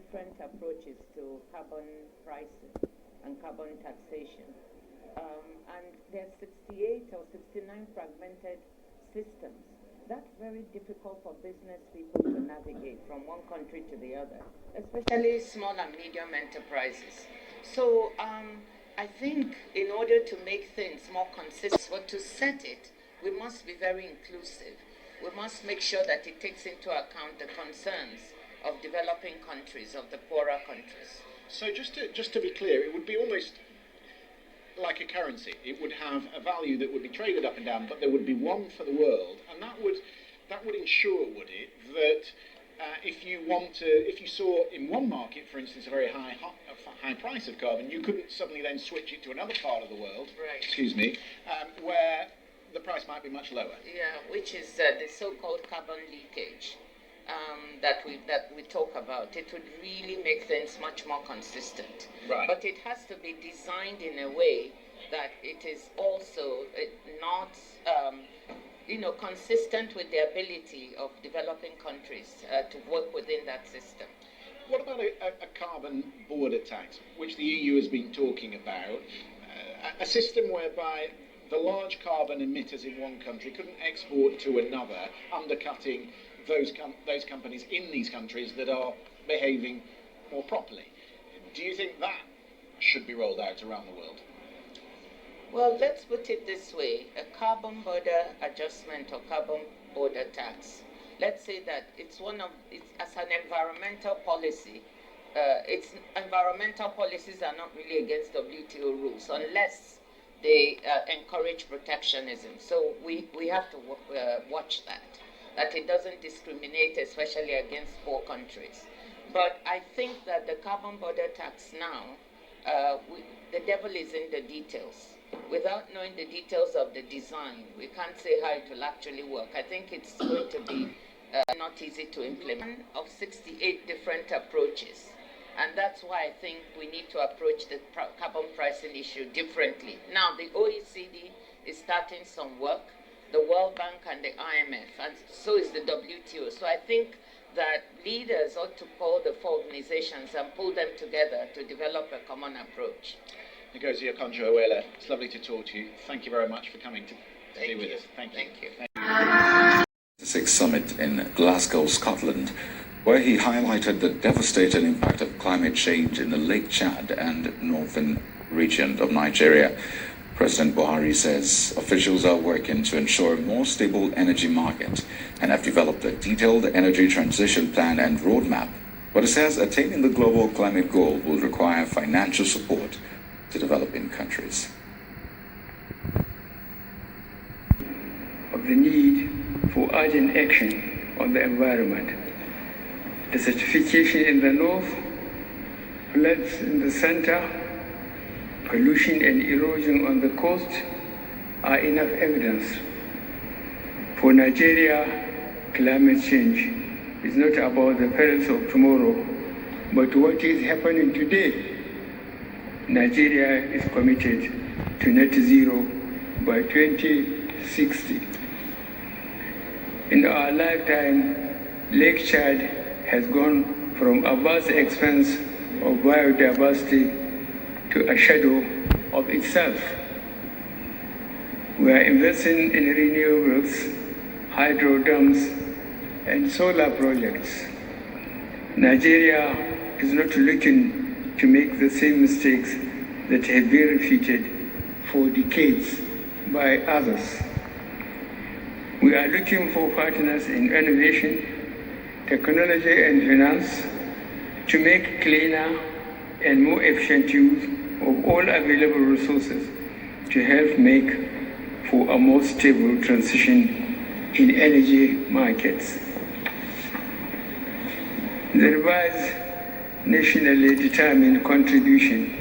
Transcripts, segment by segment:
different approaches to carbon pricing and carbon taxation. And there are 68 or 69 fragmented systems. That's very difficult for business people to navigate from one country to the other, especially small and medium enterprises. So I think in order to make things more consistent, to set it, we must be very inclusive. We must make sure that it takes into account the concerns of developing countries, of the poorer countries. So just to be clear, it would be almost like a currency. It would have a value that would be traded up and down, but there would be one for the world, and that would ensure, would it, that if you saw in one market, for instance, a very high price of carbon, you couldn't suddenly then switch it to another part of the world, right. Excuse me, where the price might be much lower. Yeah, which is the so-called carbon leakage that we talk about. It would really make things much more consistent. Right. But it has to be designed in a way that it is also not consistent with the ability of developing countries to work within that system. What about a carbon border tax, which the EU has been talking about? A system whereby the large carbon emitters in one country couldn't export to another, undercutting those companies in these countries that are behaving more properly. Do you think that should be rolled out around the world? Well, let's put it this way. A carbon border adjustment or carbon border tax. Let's say that it's as an environmental policy. Environmental policies are not really against WTO rules unless they encourage protectionism. So we have to watch that it doesn't discriminate, especially against poor countries. But I think that the carbon border tax now, the devil is in the details. Without knowing the details of the design, we can't say how it will actually work. I think it's going to be not easy to implement. One of 68 different approaches. And that's why I think we need to approach the carbon pricing issue differently. Now, the OECD is starting some work, the World Bank and the IMF, and so is the WTO. So I think that leaders ought to call the four organizations and pull them together to develop a common approach. Ngozi Okonjo-Iweala, it's lovely to talk to you. Thank you very much for coming to be with us. Thank you. The Sixth Summit in Glasgow, Scotland, where he highlighted the devastating impact of climate change in the Lake Chad and northern region of Nigeria. President Buhari says officials are working to ensure a more stable energy market and have developed a detailed energy transition plan and roadmap. But he says attaining the global climate goal will require financial support to developing countries. Of the need for urgent action on the environment. Desertification in the north, floods in the center, pollution and erosion on the coast are enough evidence. For Nigeria, climate change is not about the perils of tomorrow, but what is happening today. Nigeria is committed to net zero by 2060. In our lifetime, Lake Chad has gone from a vast expanse of biodiversity to a shadow of itself. We are investing in renewables, hydro dams, and solar projects. Nigeria is not looking to make the same mistakes that have been repeated for decades by others. We are looking for partners in innovation, technology, and finance to make cleaner and more efficient use of all available resources to help make for a more stable transition in energy markets. The revised nationally determined contribution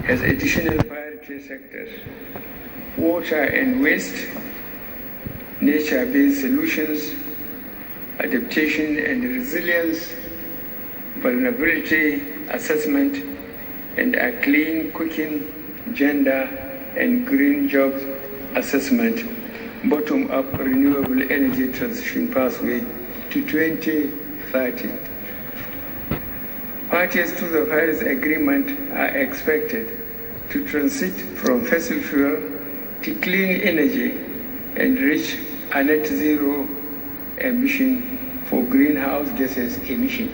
has additional priority sectors: water and waste, nature-based solutions, adaptation and resilience, vulnerability assessment, and a clean cooking, gender and green jobs assessment, bottom-up renewable energy transition pathway to 2030. Parties to the Paris Agreement are expected to transit from fossil fuel to clean energy and reach a net zero emission for greenhouse gases emission.